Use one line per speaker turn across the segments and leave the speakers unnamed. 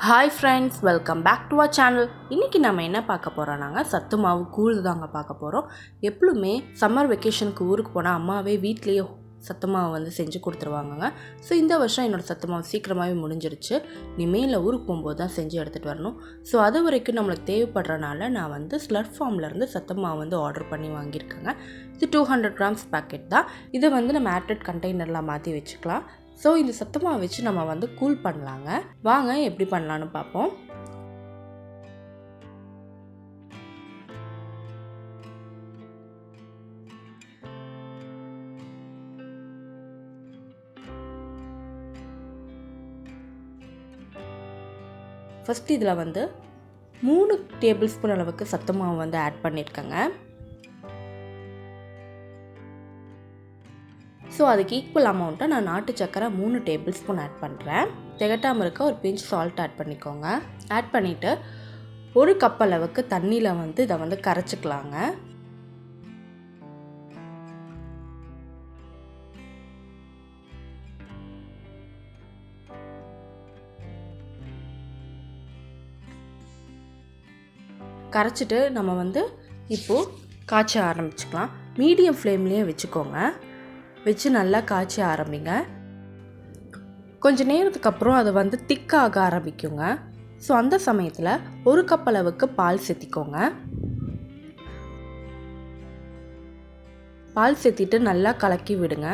Hi friends, welcome back to our channel. இன்னைக்கு நாம என்ன பார்க்க போறோம்னாங்க சத்துமாவு கூழ் தாங்க பார்க்க போறோம். எப்பவுமே சம்மர் வெக்கேஷனுக்கு ஊருக்கு போனா அம்மாவே வீட்லயே சத்துமாவு வந்து செஞ்சு கொடுத்துருவாங்கங்க. ஸோ இந்த வருஷம் என்னோட சத்துமாவு சீக்கிரமாகவே முடிஞ்சிருச்சு. இனிமேல் ஊருக்கு போகும்போது தான் செஞ்சு எடுத்துகிட்டு வரணும். ஸோ அது வரைக்கும் நம்மளுக்கு தேவைப்படுறனால நான் வந்து ஸ்லர்ப் ஃபார்ம்லேருந்து சத்துமாவு வந்து ஆர்டர் பண்ணி வாங்கியிருக்கேங்க. இது 200 grams பேக்கெட் தான். இதை வந்து நம்ம ஏர்டெட் கண்டெய்னரில் மாற்றி வச்சுக்கலாம். ஸோ இந்த சத்துமாவை வச்சு நம்ம வந்து கூல் பண்ணலாங்க. வாங்க எப்படி பண்ணலான்னு பார்ப்போம். ஃபர்ஸ்ட் இதில் வந்து 3 டேபிள் ஸ்பூன் அளவுக்கு சத்துமாவு வந்து ஆட் பண்ணியிருக்கேங்க. ஸோ அதுக்கு ஈக்குவல் அமௌண்ட்டை நான் நாட்டு சக்கரை 3 டேபிள் ஸ்பூன் ஆட் பண்ணுறேன். திகட்டாமல் இருக்க ஒரு பிஞ்ச் சால்ட் ஆட் பண்ணிக்கோங்க. ஆட் பண்ணிவிட்டு 1 கப் அளவுக்கு தண்ணியில் வந்து இதை வந்து கரைச்சிக்கலாங்க. கரைச்சிட்டு நம்ம வந்து இப்போது காய்ச்ச ஆரம்பிச்சுக்கலாம். மீடியம் ஃப்ளேம்லேயே வச்சுக்கோங்க. வச்சு நல்லா காய்ச்ச ஆரம்பிங்க. கொஞ்சம் நேரத்துக்கு அப்புறம் அது வந்து திக்காக ஆரம்பிக்குங்க. ஸோ அந்த சமயத்தில் 1 கப் அளவுக்கு பால் சேர்த்திக்கோங்க. பால் சேர்த்திட்டு நல்லா கலக்கி விடுங்க.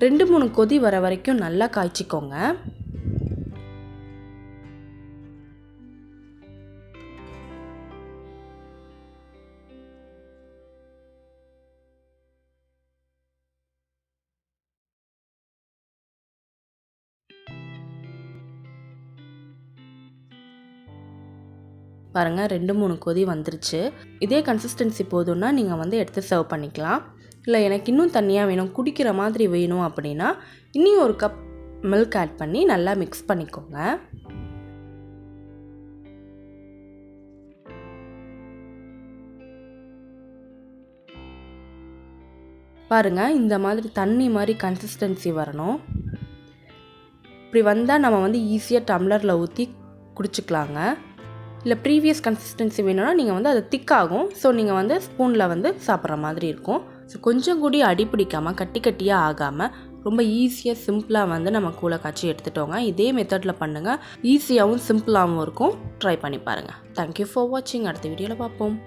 2-3 கொதி வர வரைக்கும் நல்லா காய்ச்சிக்கோங்க. பாருங்கள் 2-3 கொதி வந்துருச்சு. இதே கன்சிஸ்டன்சி போதும்னா நீங்கள் வந்து எடுத்து சர்வ் பண்ணிக்கலாம். இல்லை எனக்கு இன்னும் தண்ணியாக வேணும், குடிக்கிற மாதிரி வேணும் அப்படின்னா இன்னும் 1 கப் மில்க் ஆட் பண்ணி நல்லா மிக்ஸ் பண்ணிக்கோங்க. பாருங்கள் இந்த மாதிரி தண்ணி மாதிரி கன்சிஸ்டன்சி வரணும். இப்படி வந்தால் நம்ம வந்து ஈஸியாக டம்ளரில் ஊற்றி குடிச்சிக்கலாங்க. இல்லை ப்ரீவியஸ் கன்சிஸ்டன்சி வேணும்னா நீங்கள் வந்து அது திக்காகும். ஸோ நீங்கள் வந்து ஸ்பூனில் வந்து சாப்பிட்ற மாதிரி இருக்கும். ஸோ கொஞ்சம் கூடி அடி பிடிக்காமல் கட்டி கட்டியாக ஆகாமல் ரொம்ப ஈஸியாக சிம்பிளாக வந்து நம்ம கூழை காய்ச்சி எடுத்துட்டோங்க. இதே மெத்தடில் பண்ணுங்கள். ஈஸியாகவும் சிம்பிளாகவும் இருக்கும். ட்ரை பண்ணி பாருங்கள். தேங்க்யூ ஃபார் வாட்சிங். அடுத்த வீடியோவில் பார்ப்போம்.